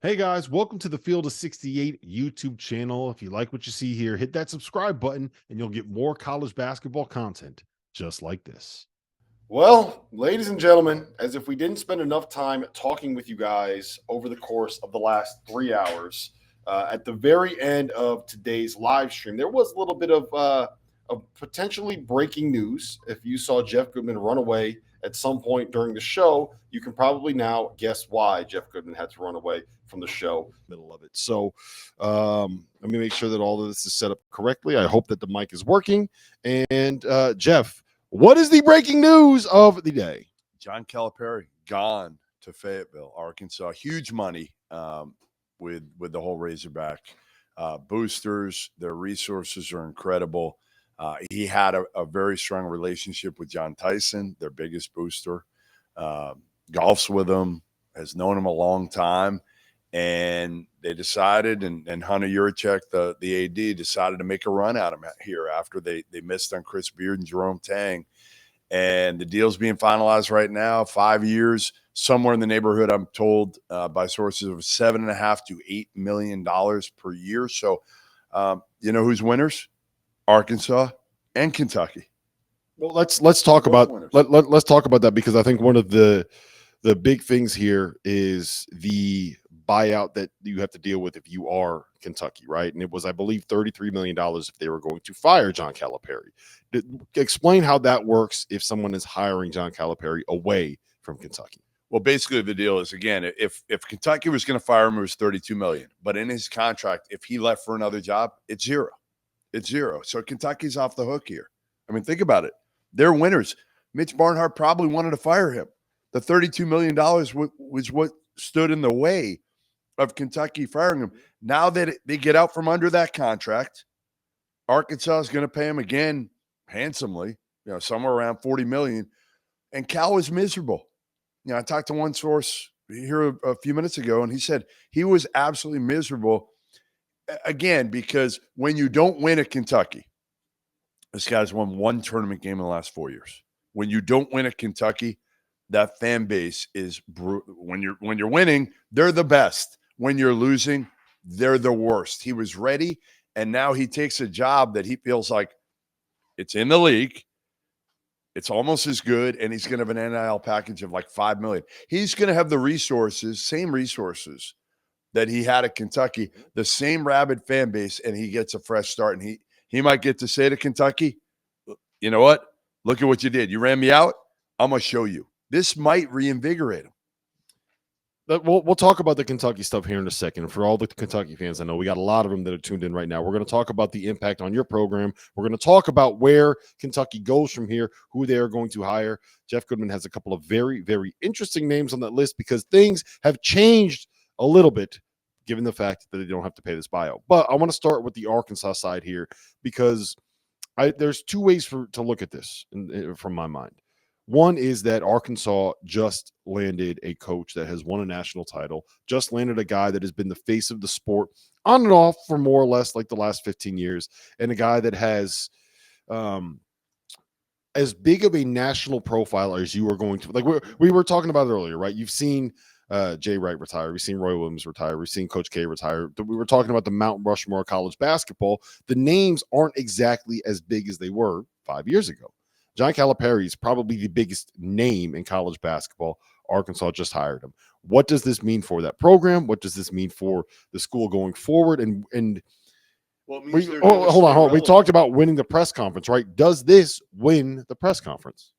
Hey guys, welcome to the Field of 68 YouTube channel. If you like what you see here, hit that subscribe button and you'll get more college basketball content just like this. Well, ladies and gentlemen, as if we didn't spend enough time talking with you guys over the course of the last 3 hours, at the very end of today's live stream, there was a little bit of potentially breaking news. If you saw Jeff Goodman run away at some point during the show, you can probably now guess why Jeff Goodman had to run away from the show. Middle of it. So let me make sure that all of this is set up correctly. I hope that the mic is working. And Jeff, what is the breaking news of the day? John Calipari gone to Fayetteville, Arkansas. Huge money with the whole Razorback boosters. Their resources are incredible. He had a very strong relationship with John Tyson, their biggest booster. Golfs with him, has known him a long time. And they decided, and Hunter Yurachek, the AD, decided to make a run at him here after they missed on Chris Beard and Jerome Tang. And the deal's being finalized right now, 5 years, somewhere in the neighborhood, I'm told by sources, of $7.5 to $8 million per year. So, you know who's winners? Arkansas and Kentucky. Well, let's talk about let's talk about that, because I think one of the big things here is the buyout that you have to deal with if you are Kentucky, right? And it was, I believe, $33 million if they were going to fire John Calipari. Explain how that works if someone is hiring John Calipari away from Kentucky. Well, basically the deal is, again, if Kentucky was going to fire him, it was $32 million. But in his contract, if he left for another job, it's zero. It's zero. So Kentucky's off the hook here. I mean, think about it. They're winners. Mitch Barnhart probably wanted to fire him. The $32 million was what stood in the way of Kentucky firing him. Now that they get out from under that contract, Arkansas is going to pay him again handsomely, somewhere around $40 million. And Cal was miserable. I talked to one source here a few minutes ago, and he said he was absolutely miserable, again, because when you don't win at Kentucky, this guy's won one tournament game in the last 4 years. When you don't win at Kentucky, that fan base is when you're winning, they're the best. When you're losing, they're the worst. He was ready, and now he takes a job that he feels like it's in the league. It's almost as good, and he's going to have an NIL package of like $5 million. He's going to have the resources, same resources that he had at Kentucky, the same rabid fan base, and he gets a fresh start. And he might get to say to Kentucky, you know what? Look at what you did. You ran me out. I'm going to show you. This might reinvigorate him. We'll talk about the Kentucky stuff here in a second. For all the Kentucky fans, I know we got a lot of them that are tuned in right now. We're going to talk about the impact on your program. We're going to talk about where Kentucky goes from here, who they are going to hire. Jeff Goodman has a couple of very, very interesting names on that list, because things have changed a little bit given the fact that they don't have to pay this buyout. But I want to start with the Arkansas side here, because there's two ways to look at this from my mind. One is that Arkansas just landed a coach that has won a national title, just landed a guy that has been the face of the sport on and off for more or less like the last 15 years, and a guy that has as big of a national profile as you are going to. Like we were talking about it earlier, right? You've seen Jay Wright retire. We've seen Roy Williams retire. We've seen Coach K retire. We were talking about the Mount Rushmore of college basketball. The names aren't exactly as big as they were 5 years ago. John Calipari is probably the biggest name in college basketball. Arkansas just hired him. What does this mean for that program? What does this mean for the school going forward? And hold on. We talked about winning the press conference, right? Does this win the press conference?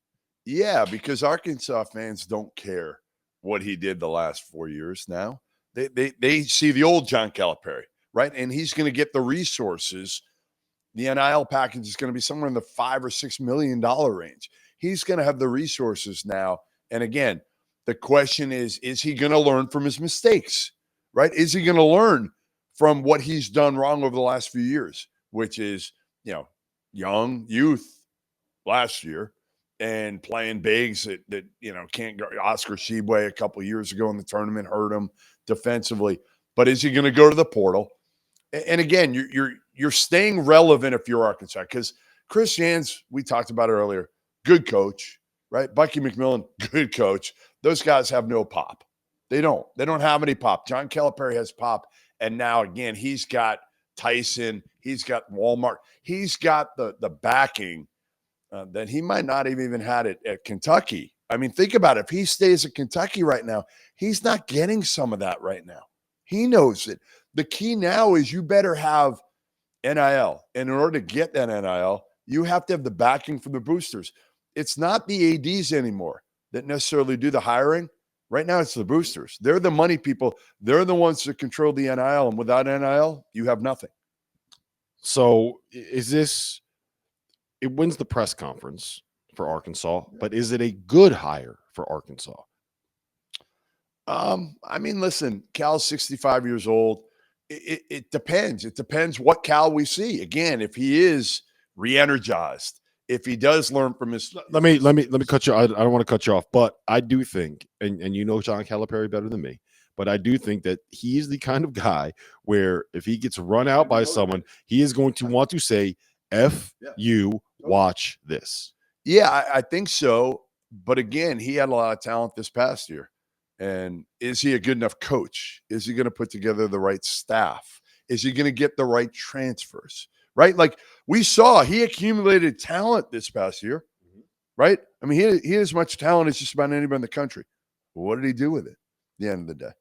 Yeah, because Arkansas fans don't care what he did the last 4 years now. They see the old John Calipari, right? And he's going to get the resources. The NIL package is going to be somewhere in the $5 or $6 million range. He's going to have the resources now. And again, the question is he going to learn from his mistakes, right? Is he going to learn from what he's done wrong over the last few years, which is, young youth last year and playing bigs that can't go. Oscar Tshiebwe a couple of years ago in the tournament hurt him defensively. But is he going to go to the portal? And again, you're staying relevant if you're Arkansas, because Chris Jans, we talked about it earlier, good coach, right? Bucky McMillan, good coach. Those guys have no pop. They don't. They don't have any pop. John Calipari has pop. And now, again, he's got Tyson. He's got Walmart. He's got the backing that he might not have even had it at Kentucky. I mean, think about it. If he stays at Kentucky right now, he's not getting some of that right now. He knows it. The key now is you better have NIL. And in order to get that NIL, you have to have the backing from the boosters. It's not the ADs anymore that necessarily do the hiring. Right now, it's the boosters. They're the money people. They're the ones that control the NIL. And without NIL, you have nothing. So is this – it wins the press conference for Arkansas, but is it a good hire for Arkansas? I mean, listen, Cal's 65 years old. It depends. It depends what Cal we see. Again, if he is re-energized, if he does learn from his – Let me cut you. I don't want to cut you off, but I do think, and you know John Calipari better than me, but I do think that he's the kind of guy where if he gets run out by someone, he is going to want to say, F you, watch this. Yeah, I think so. But again, he had a lot of talent this past year. And is he a good enough coach? Is he going to put together the right staff? Is he going to get the right transfers? Right? Like we saw, he accumulated talent this past year, right? I mean, he had as much talent as just about anybody in the country. What did he do with it at the end of the day?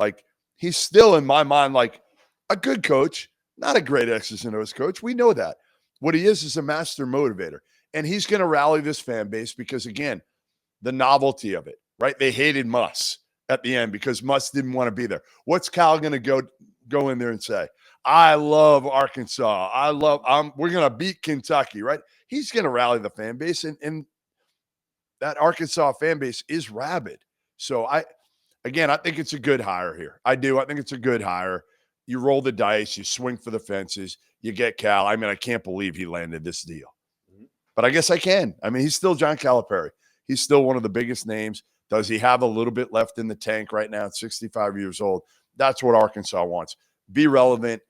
Like, he's still, in my mind, like a good coach, not a great X's and O's coach. We know that. What he is a master motivator. And he's going to rally this fan base because, again, the novelty of it, right? They hated Muss at the end because Muss didn't want to be there. What's Cal going to go in there and say? I love Arkansas. We're going to beat Kentucky, right? He's going to rally the fan base, and that Arkansas fan base is rabid. So I think it's a good hire here. I do. I think it's a good hire. You roll the dice, you swing for the fences, you get Cal. I mean, I can't believe he landed this deal. But I guess I can. I mean, he's still John Calipari. He's still one of the biggest names. Does he have a little bit left in the tank right now at 65 years old? That's what Arkansas wants. Be relevant.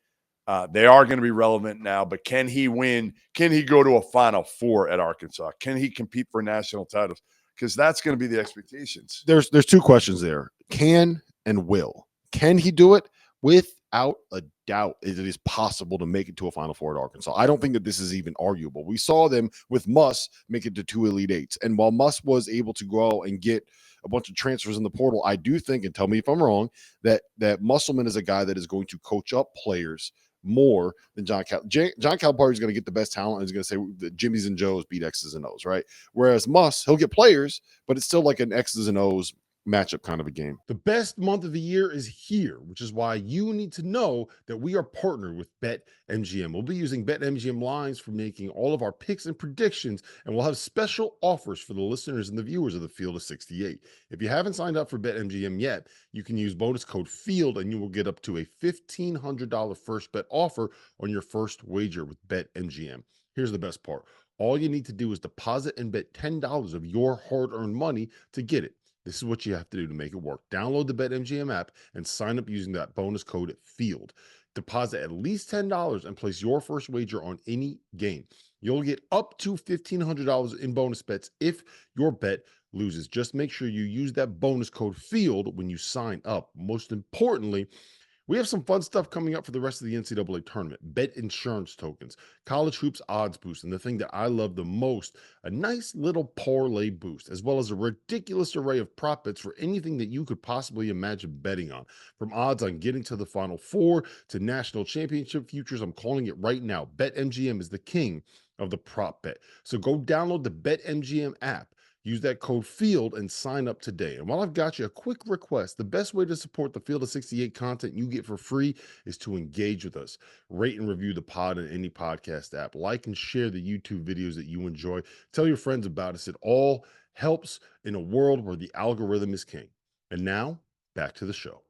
They are going to be relevant now, but can he win? Can he go to a Final Four at Arkansas? Can he compete for national titles? Because that's going to be the expectations. There's two questions there. Can and will. Can he do it? Without a doubt, it is possible to make it to a Final Four at Arkansas. I don't think that this is even arguable. We saw them with Muss make it to 2 Elite Eights. And while Muss was able to go and get a bunch of transfers in the portal, I do think, and tell me if I'm wrong, that Musselman is a guy that is going to coach up players more than John Calipari is going to get the best talent and is going to say that Jimmy's and Joe's beat X's and O's, right? Whereas Muss, he'll get players, but it's still like an X's and O's matchup kind of a game. The best month of the year is here, which is why you need to know that we are partnered with BetMGM. We'll be using BetMGM lines for making all of our picks and predictions, and we'll have special offers for the listeners and the viewers of the Field of 68. If you haven't signed up for BetMGM yet, you can use bonus code FIELD and you will get up to a $1,500 first bet offer on your first wager with BetMGM. Here's the best part. All you need to do is deposit and bet $10 of your hard-earned money to get it. This is what you have to do to make it work. Download the BetMGM app and sign up using that bonus code FIELD. Deposit at least $10 and place your first wager on any game. You'll get up to $1,500 in bonus bets if your bet loses. Just make sure you use that bonus code FIELD when you sign up. Most importantly, we have some fun stuff coming up for the rest of the NCAA tournament. Bet insurance tokens, college hoops odds boost, and the thing that I love the most, a nice little parlay boost, as well as a ridiculous array of prop bets for anything that you could possibly imagine betting on. From odds on getting to the Final Four to national championship futures, I'm calling it right now. BetMGM is the king of the prop bet. So go download the BetMGM app. Use that code FIELD and sign up today. And while I've got you, a quick request. The best way to support the Field of 68 content you get for free is to engage with us. Rate and review the pod in any podcast app. Like and share the YouTube videos that you enjoy. Tell your friends about us. It all helps in a world where the algorithm is king. And now, back to the show.